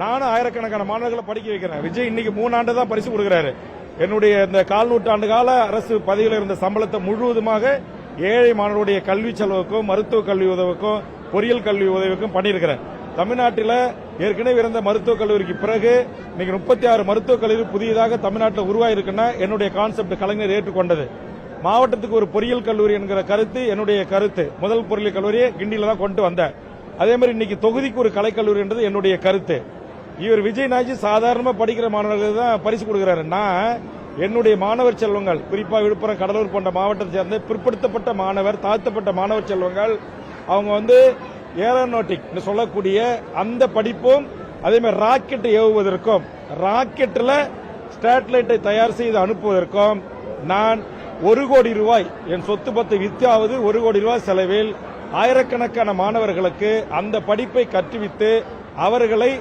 நானும் ஆயிரக்கணக்கான மாணவர்களை படிக்க வைக்கிறேன். விஜய் இன்னைக்கு 3 ஆண்டு தான் பரிசு கொடுக்கிறாரு. என்னுடைய இந்த 4 நூற்றாண்டு கால அரசு பதவியில் இருந்த சம்பளத்தை முழுவதுமாக ஏழை மாணவருடைய கல்வி செலவுக்கும், மருத்துவ கல்வி உதவிக்கும், பொறியியல் கல்வி உதவிக்கும் பண்ணியிருக்கிறேன். தமிழ்நாட்டில் ஏற்கனவே இருந்த மருத்துவக் கல்லூரிக்கு பிறகு இன்னைக்கு 36 மருத்துவக் கல்லூரி புதியதாக தமிழ்நாட்டில் உருவாயிருக்குன்னா என்னுடைய கான்செப்ட் கலைஞர் ஏற்றுக்கொண்டது. மாவட்டத்துக்கு ஒரு பொறியியல் கல்லூரி என்கிற கருத்து என்னுடைய கருத்து. முதல் பொறியியல் கல்லூரியை கிண்டியில தான் கொண்டு வந்தேன். அதே மாதிரி இன்னைக்கு தொகுதிக்கு ஒரு கலைக்கல்லூரி என்றது என்னுடைய கருத்து. இவர் விஜய் நாஜி சாதாரணமா படிக்கிற மாணவர்களுக்கு தான் பரிசு கொடுக்கிறாரு. நான் என்னுடைய மாணவர் செல்வங்கள், குறிப்பா விழுப்புரம், கடலூர் போன்ற மாவட்டத்தை சேர்ந்த பிற்படுத்தப்பட்ட மாணவர், தாழ்த்தப்பட்ட மாணவர் செல்வங்கள், அவங்க ஏரோநாட்டிக் சொல்லக்கூடிய அந்த படிப்பும், அதே மாதிரி ராக்கெட் ஏவுவதற்கும், ராக்கெட்ல சேட்டலைட்டை தயார் செய்து அனுப்புவதற்கும் நான் 1 கோடி ரூபாய் என் சொத்து பத்து வித்தாவது 1 கோடி ரூபாய் செலவில் ஆயிரக்கணக்கான மாணவர்களுக்கு அந்த படிப்பை கற்றுவித்து அவர்களை